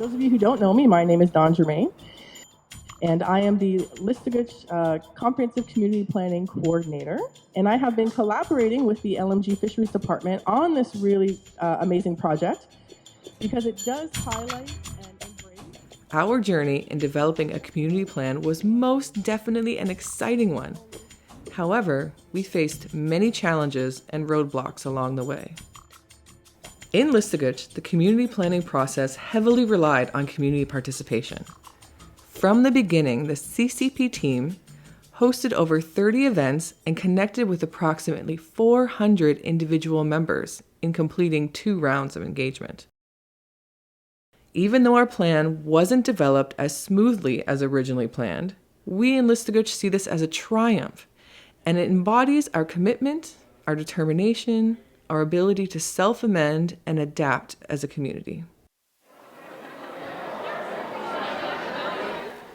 those of you who don't know me, my name is Dawn Germain, and I am the Listuguj Comprehensive Community Planning Coordinator. And I have been collaborating with the LMG Fisheries Department on this really amazing project because it does highlight and embrace. Our journey in developing a community plan was most definitely an exciting one. However, we faced many challenges and roadblocks along the way. In Listuguj, the community planning process heavily relied on community participation. From the beginning, the CCP team hosted over 30 events and connected with approximately 400 individual members in completing 2 rounds of engagement. Even though our plan wasn't developed as smoothly as originally planned, we in Listuguj see this as a triumph, and it embodies our commitment, our determination, our ability to self-amend and adapt as a community.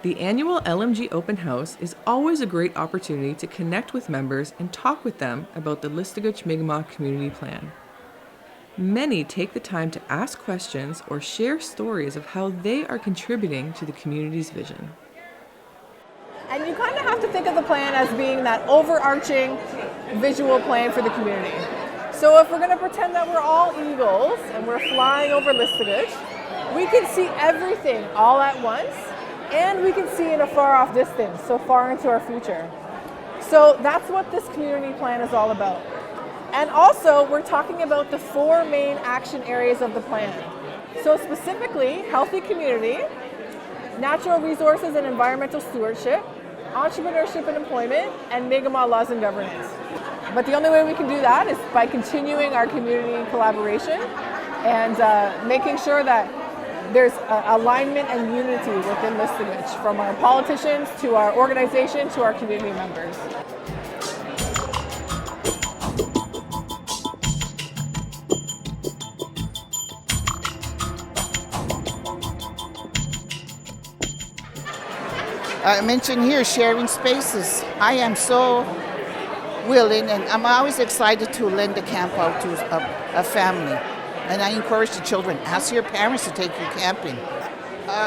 The annual LMG Open House is always a great opportunity to connect with members and talk with them about the Listuguj Mi'gmaq Community Plan. Many take the time to ask questions or share stories of how they are contributing to the community's vision. And you kind of have to think of the plan as being that overarching visual plan for the community. So if we're going to pretend that we're all eagles and we're flying over Listuguj, we can see everything all at once, and we can see in a far off distance, so far into our future. So that's what this community plan is all about. And also, we're talking about the 4 main action areas of the plan. So specifically, healthy community, natural resources and environmental stewardship, entrepreneurship and employment, and Mi'gmaq laws and governance. But the only way we can do that is by continuing our community collaboration and making sure that there's alignment and unity within Listuguj, from our politicians to our organization to our community members. I mentioned here sharing spaces. I am so willing, and I'm always excited to lend a camp out to a family. And I encourage the children, ask your parents to take you camping.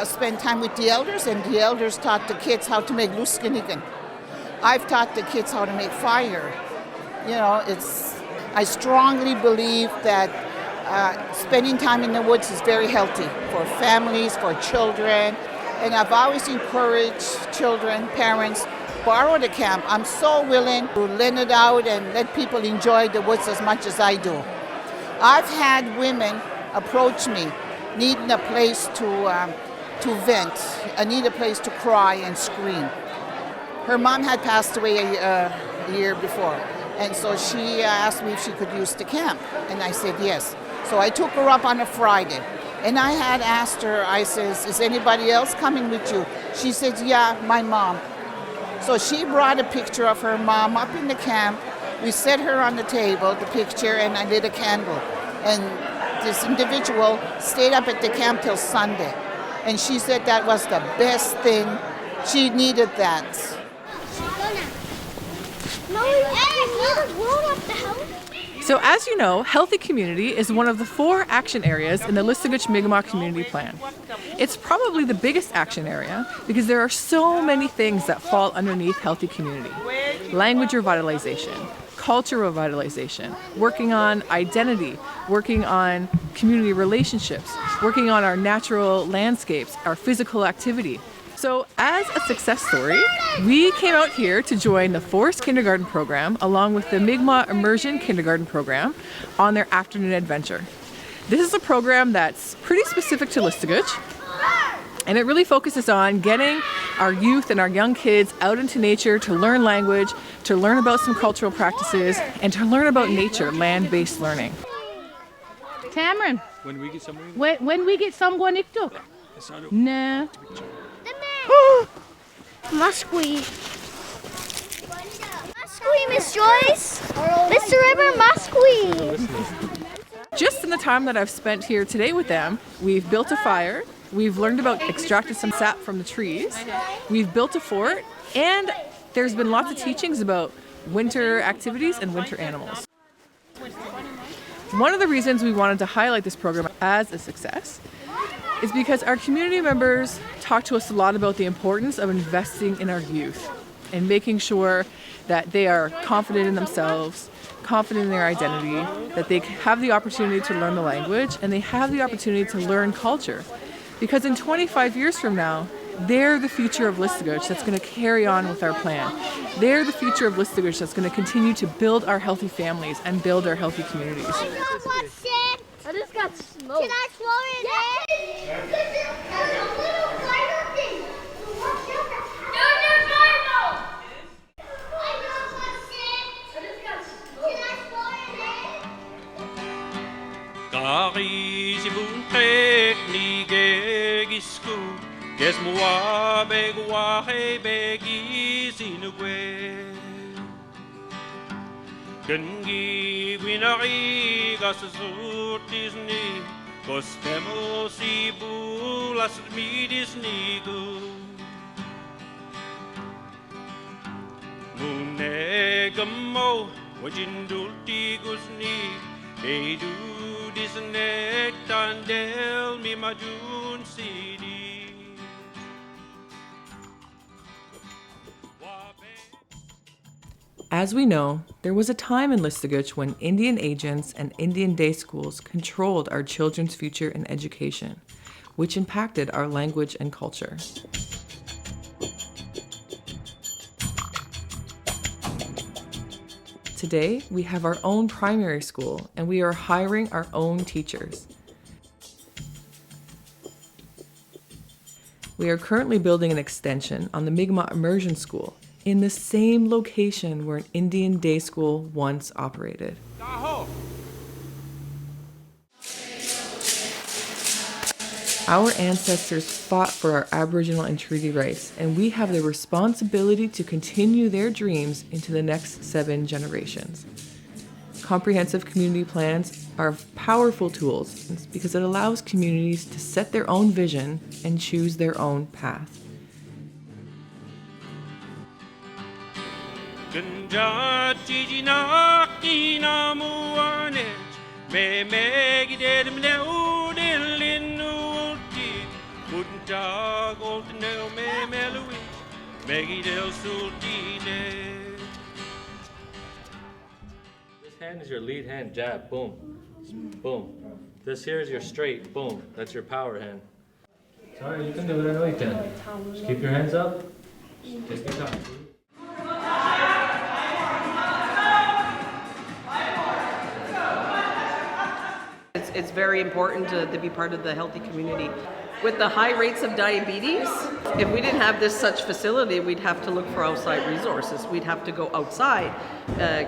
Spend time with the elders, and the elders taught the kids how to make Listugujewaq. I've taught the kids how to make fire. You know, I strongly believe that spending time in the woods is very healthy for families, for children. And I've always encouraged children, parents, borrow the camp. I'm so willing to lend it out and let people enjoy the woods as much as I do. I've had women approach me needing a place to vent, need a place to cry and scream. Her mom had passed away a year before, and so she asked me if she could use the camp, and I said yes. So I took her up on a Friday. And I had asked her, I says, is anybody else coming with you? She said, yeah, my mom. So she brought a picture of her mom up in the camp. We set her on the table, the picture, and I lit a candle. And this individual stayed up at the camp till Sunday. And she said that was the best thing. She needed that. So as you know, healthy community is one of the 4 action areas in the Listuguj Mi'gmaq Community Plan. It's probably the biggest action area because there are so many things that fall underneath healthy community. Language revitalization, culture revitalization, working on identity, working on community relationships, working on our natural landscapes, our physical activity. So as a success story, we came out here to join the Forest Kindergarten program along with the Mi'gmaq Immersion Kindergarten program on their afternoon adventure. This is a program that's pretty specific to Listuguj, and it really focuses on getting our youth and our young kids out into nature to learn language, to learn about some cultural practices, and to learn about nature, land-based learning. Tamron, when we get someone iktuk? No. Musquee. Musquee, Miss Joyce. Mr. River, Musquee. Just in the time that I've spent here today with them, we've built a fire, we've learned about extracting some sap from the trees, we've built a fort, and there's been lots of teachings about winter activities and winter animals. One of the reasons we wanted to highlight this program as a success is because our community members talk to us a lot about the importance of investing in our youth and making sure that they are confident in themselves, confident in their identity, that they have the opportunity to learn the language, and they have the opportunity to learn culture. Because in 25 years from now, they're the future of Listuguj that's going to carry on with our plan. They're the future of Listuguj that's going to continue to build our healthy families and build our healthy communities. I just got smoked. Can I throw it in? There's a little spider thing. No. I got one, Sid. Can I throw it in? Kari si buntek ni gegisku, kes mua begwahe begi sinugwe. Gengi winari gasusut ni, kostemo si bulas midis nigu. Munegamo wajindulti gusni, edu disnek tandel mi majun sidi. As we know, there was a time in Listuguj when Indian agents and Indian day schools controlled our children's future and education, which impacted our language and culture. Today, we have our own primary school and we are hiring our own teachers. We are currently building an extension on the Mi'gmaq Immersion School in the same location where an Indian day school once operated. Our ancestors fought for our Aboriginal and treaty rights, and we have the responsibility to continue their dreams into the next 7 generations. Comprehensive community plans are powerful tools because it allows communities to set their own vision and choose their own path. This hand is your lead hand, jab, boom, boom. This here is your straight, boom. That's your power hand. Sorry, you can do it, I know you can. Just keep your hands up, take your time. It's very important to be part of the healthy community. With the high rates of diabetes, if we didn't have this such facility, we'd have to look for outside resources. We'd have to go outside,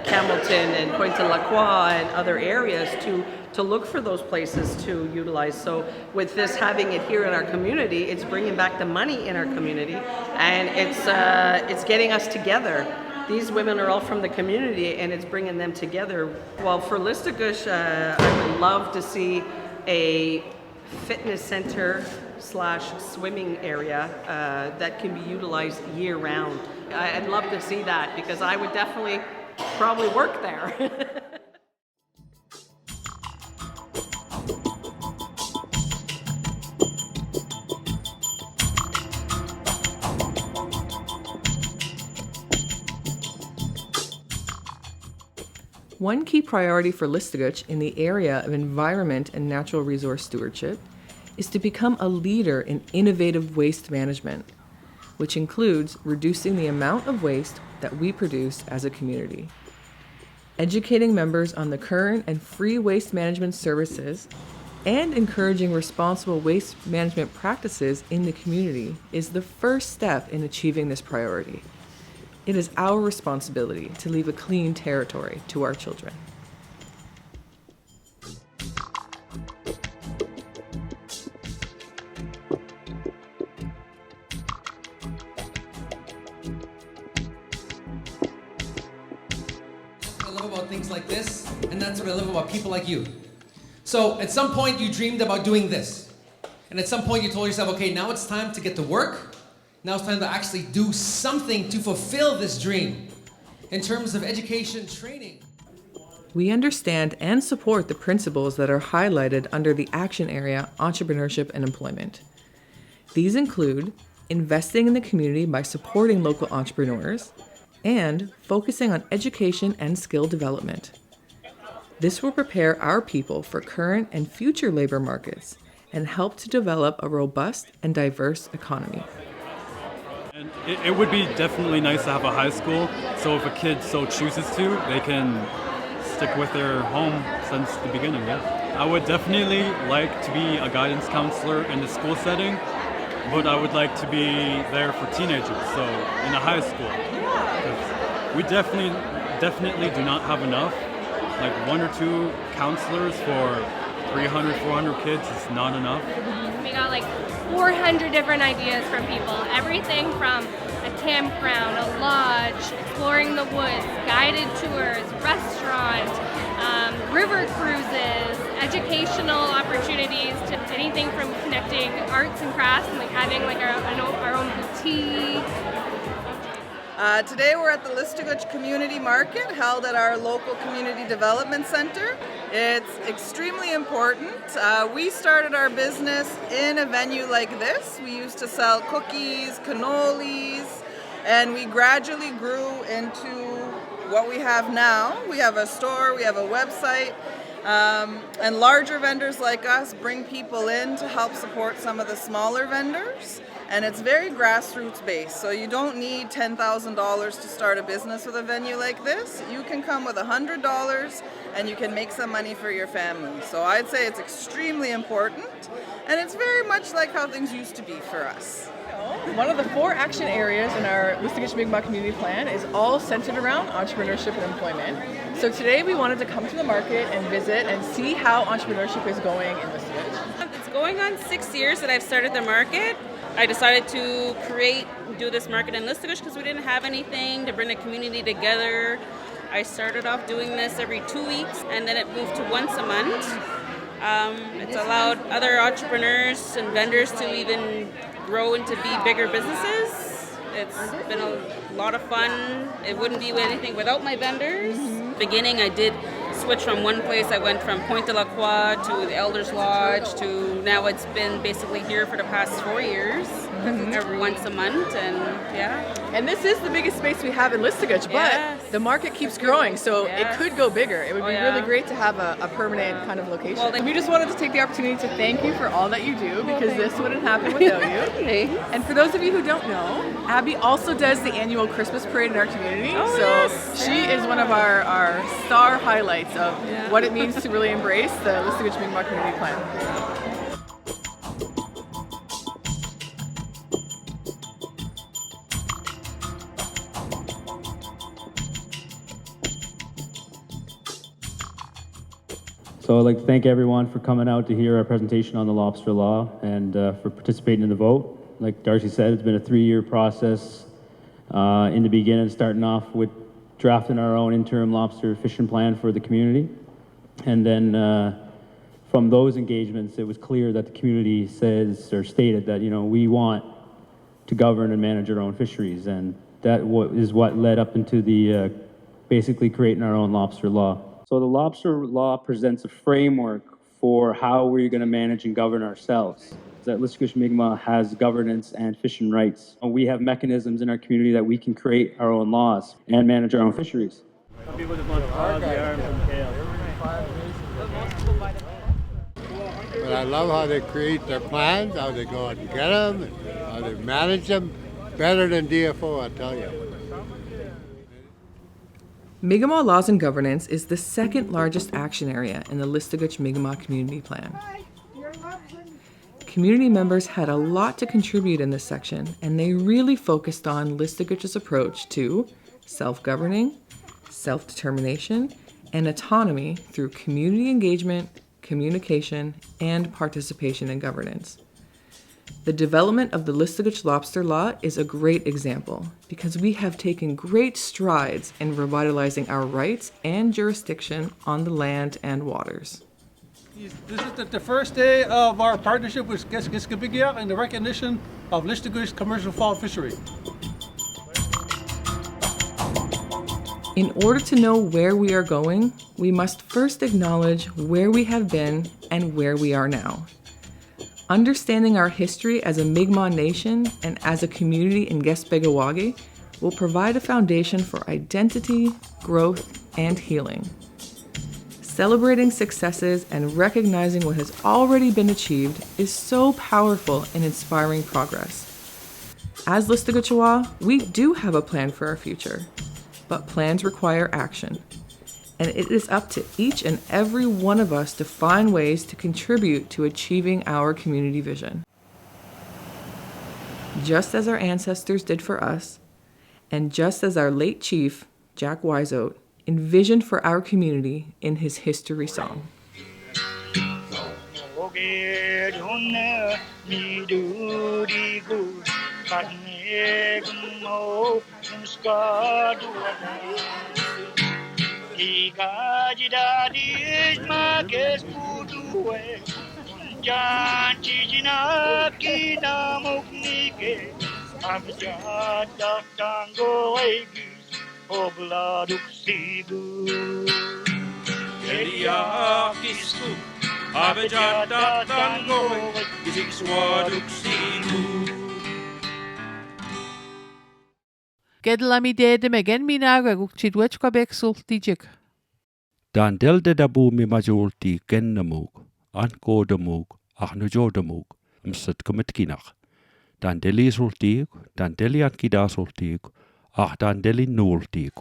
Campbellton and Pointe-à-la-Croix and other areas to look for those places to utilize. So with this, having it here in our community, it's bringing back the money in our community, and it's getting us together. These women are all from the community, and it's bringing them together. Well, for Listuguj, I would love to see a fitness center / swimming area that can be utilized year-round. I'd love to see that because I would definitely probably work there. One key priority for Listuguj in the area of environment and natural resource stewardship is to become a leader in innovative waste management, which includes reducing the amount of waste that we produce as a community. Educating members on the current and free waste management services and encouraging responsible waste management practices in the community is the first step in achieving this priority. It is our responsibility to leave a clean territory to our children. I love about things like this, and that's what I love about people like you. So at some point you dreamed about doing this, and at some point you told yourself, okay, now it's time to get to work. Now it's time to actually do something to fulfill this dream in terms of education, training. We understand and support the principles that are highlighted under the action area Entrepreneurship and Employment. These include investing in the community by supporting local entrepreneurs and focusing on education and skill development. This will prepare our people for current and future labor markets and help to develop a robust and diverse economy. And it would be definitely nice to have a high school, so if a kid so chooses to, they can stick with their home since the beginning. Yeah. I would definitely like to be a guidance counselor in the school setting, but I would like to be there for teenagers, so in a high school. We definitely do not have enough. Like 1 or 2 counselors for 300, 400 kids is not enough. We got like 400 different ideas from people. Everything from a campground, a lodge, exploring the woods, guided tours, restaurant, river cruises, educational opportunities, to anything from connecting arts and crafts and like having like our own boutique. Today we're at the Listuguj Community Market held at our local community development center. It's extremely important. We started our business in a venue like this. We used to sell cookies, cannolis, and we gradually grew into what we have now. We have a store, we have a website, and larger vendors like us bring people in to help support some of the smaller vendors. And it's very grassroots based, so you don't need $10,000 to start a business with a venue like this. You can come with $100 and you can make some money for your family. So I'd say it's extremely important, and it's very much like how things used to be for us. One of the 4 action areas in our Listuguj Mi'gmaq Community Plan is all centered around entrepreneurship and employment. So today we wanted to come to the market and visit and see how entrepreneurship is going in Listuguj. It's going on 6 years that I've started the market. I decided to do this market in Listuguj because we didn't have anything to bring the community together. I started off doing this every 2 weeks, and then it moved to once a month. It's allowed other entrepreneurs and vendors to even grow into be bigger businesses. It's been a lot of fun. It wouldn't be anything without my vendors. Beginning, I did switch from one place. I went from Pointe de la Croix to the Elders Lodge to now it's been basically here for the past 4 years, every once a month, and yeah. And this is the biggest space we have in Listuguj, but the market keeps growing, so it could go bigger. It would be really great to have a permanent kind of location. Well, we just wanted to take the opportunity to thank you for all that you do, because this wouldn't happen without you. And for those of you who don't know, Abby also does the annual Christmas parade in our community, she is one of our star highlights of what it means to really embrace the Listuguj Mi'gmaq Community Plan. So I'd like to thank everyone for coming out to hear our presentation on the Lobster Law and for participating in the vote. Like Darcy said, it's been a 3-year process in the beginning, starting off with drafting our own interim lobster fishing plan for the community. And then from those engagements, it was clear that the community stated that, we want to govern and manage our own fisheries. And that is what led up into the basically creating our own lobster law. So the lobster law presents a framework for how we're going to manage and govern ourselves. That Listuguj Mi'gmaq has governance and fishing rights. We have mechanisms in our community that we can create our own laws and manage our own fisheries. But I love how they create their plans, how they go out and get them, how they manage them. Better than DFO, I tell you. Mi'gmaq Laws and Governance is the second largest action area in the Listuguj Mi'gmaq Community Plan. Community members had a lot to contribute in this section, and they really focused on Listuguj's approach to self-governing, self-determination, and autonomy through community engagement, communication, and participation in governance. The development of the Listuguj Lobster Law is a great example because we have taken great strides in revitalizing our rights and jurisdiction on the land and waters. This is the first day of our partnership with Listuguj Mi'gmaq and the recognition of Listuguj's commercial fall fishery. In order to know where we are going, we must first acknowledge where we have been and where we are now. Understanding our history as a Mi'gmaq nation and as a community in Listugujewaq will provide a foundation for identity, growth, and healing. Celebrating successes and recognizing what has already been achieved is so powerful in inspiring progress. As Listugujewaq, we do have a plan for our future, but plans require action. And it is up to each and every one of us to find ways to contribute to achieving our community vision. Just as our ancestors did for us, and just as our late chief, Jack Wiseout, envisioned for our community in his history song. Gedlami de megen minaga gukchidwech Quebec sultijik. Dan del de dabu mi majority kennamug, ankodamug, achnujodamug, msat kumitkinach. Dan deli sultig, dan deli ankida sultig, dan deli nultig.